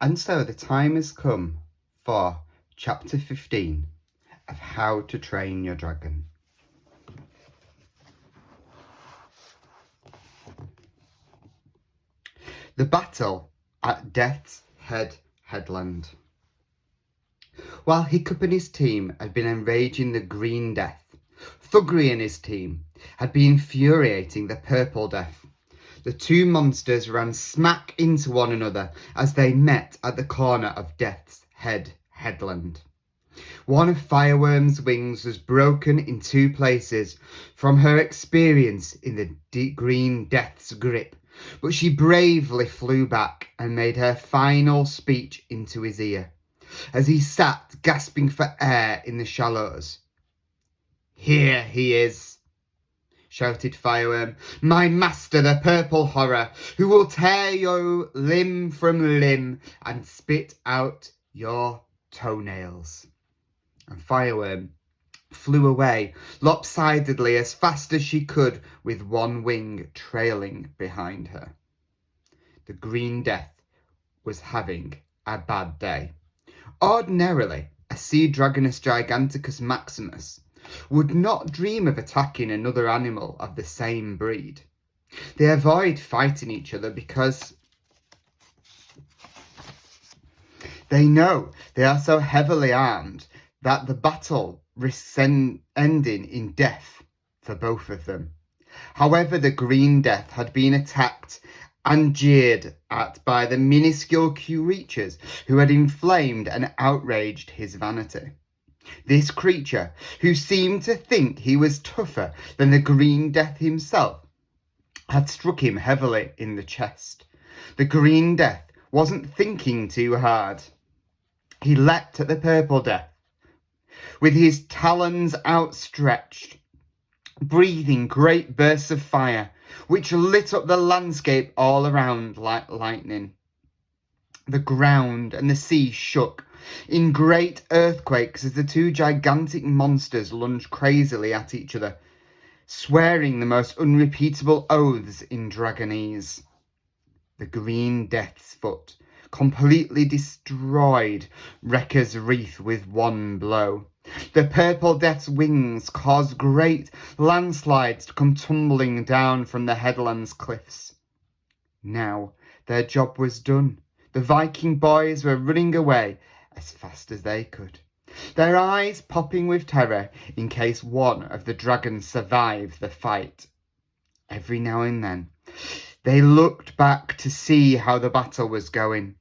And so the time has come for chapter 15 of How to Train Your Dragon. The battle at Death's Head Headland. While Hiccup and his team had been enraging the Green Death, Thuggery and his team had been infuriating the Purple Death. The two monsters ran smack into one another as they met at the corner of Death's Head Headland. One of Fireworm's wings was broken in two places from her experience in the deep green Death's grip, but she bravely flew back and made her final speech into his ear as he sat gasping for air in the shallows. "Here he is," shouted Fireworm, "my master, the Purple Horror, who will tear you limb from limb and spit out your toenails." And Fireworm flew away lopsidedly as fast as she could, with one wing trailing behind her. The Green Death was having a bad day. Ordinarily, a Sea Dragonus Giganticus Maximus would not dream of attacking another animal of the same breed. They avoid fighting each other because they know they are so heavily armed that the battle risks ending in death for both of them. However, the Green Death had been attacked and jeered at by the minuscule creatures who had inflamed and outraged his vanity. This creature, who seemed to think he was tougher than the Green Death himself, had struck him heavily in the chest. The Green Death wasn't thinking too hard. He leapt at the Purple Death with his talons outstretched, breathing great bursts of fire, which lit up the landscape all around like lightning. The ground and the sea shook in great earthquakes as the two gigantic monsters lunged crazily at each other, swearing the most unrepeatable oaths in Dragonese. The Green Death's foot completely destroyed Wrecker's Wreath with one blow. The Purple Death's wings caused great landslides to come tumbling down from the headland's cliffs. Now their job was done. The Viking boys were running away as fast as they could, their eyes popping with terror in case one of the dragons survived the fight. Every now and then, they looked back to see how the battle was going.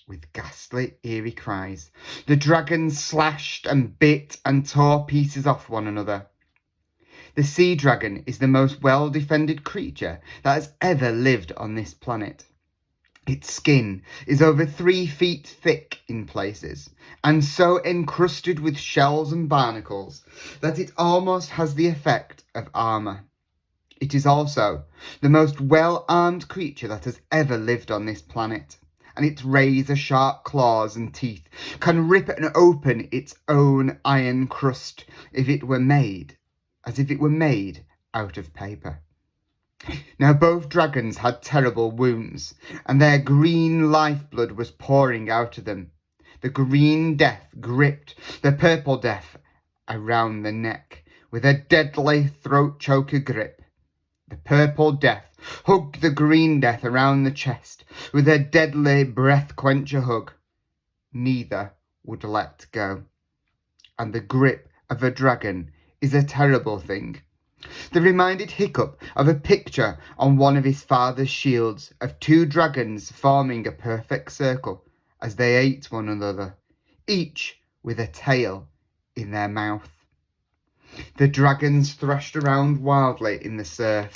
With ghastly, eerie cries, the dragons slashed and bit and tore pieces off one another. The sea dragon is the most well-defended creature that has ever lived on this planet. Its skin is over 3 feet thick in places, and so encrusted with shells and barnacles that it almost has the effect of armour. It is also the most well-armed creature that has ever lived on this planet, and its razor-sharp claws and teeth can rip and open its own iron crust as if it were made out of paper. Now both dragons had terrible wounds, and their green lifeblood was pouring out of them. The Green Death gripped the Purple Death around the neck with a deadly throat choker grip. The Purple Death hugged the Green Death around the chest with a deadly breath quencher hug. Neither would let go. And the grip of a dragon is a terrible thing. They reminded Hiccup of a picture on one of his father's shields of two dragons forming a perfect circle as they ate one another, each with a tail in their mouth. The dragons thrashed around wildly in the surf,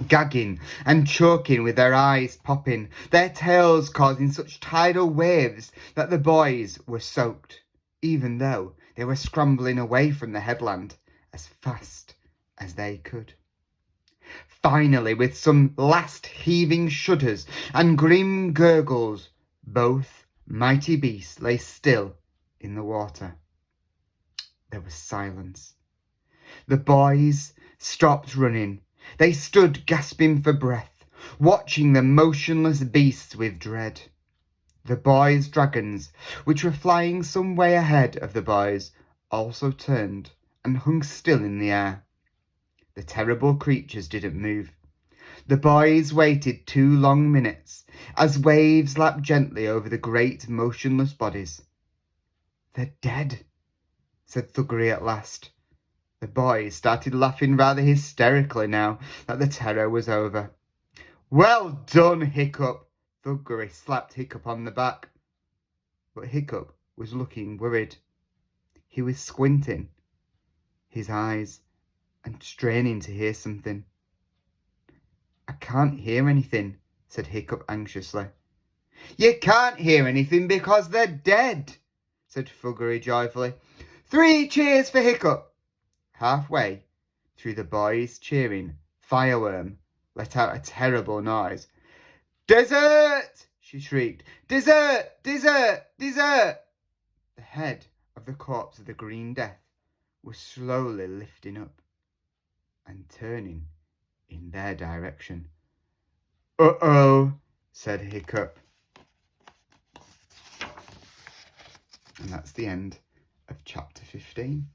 gagging and choking with their eyes popping, their tails causing such tidal waves that the boys were soaked, even though they were scrambling away from the headland as fast as they could. Finally, with some last heaving shudders and grim gurgles, both mighty beasts lay still in the water. There was silence. The boys stopped running. They stood gasping for breath, watching the motionless beasts with dread. The boys' dragons, which were flying some way ahead of the boys, also turned and hung still in the air. The terrible creatures didn't move. The boys waited 2 long minutes as waves lapped gently over the great motionless bodies. "They're dead," said Thuggery at last. The boys started laughing rather hysterically now that the terror was over. "Well done, Hiccup!" Thuggery slapped Hiccup on the back. But Hiccup was looking worried. He was squinting his eyes and straining to hear something. "I can't hear anything," said Hiccup anxiously. "You can't hear anything because they're dead," said Thuggery joyfully. "3 cheers for Hiccup!" Halfway through the boys' cheering, Fireworm let out a terrible noise. "Dessert!" she shrieked. "Dessert! Dessert! Dessert!" The head of the corpse of the Green Death was slowly lifting up and turning in their direction. "Uh-oh," said Hiccup. And that's the end of chapter 15.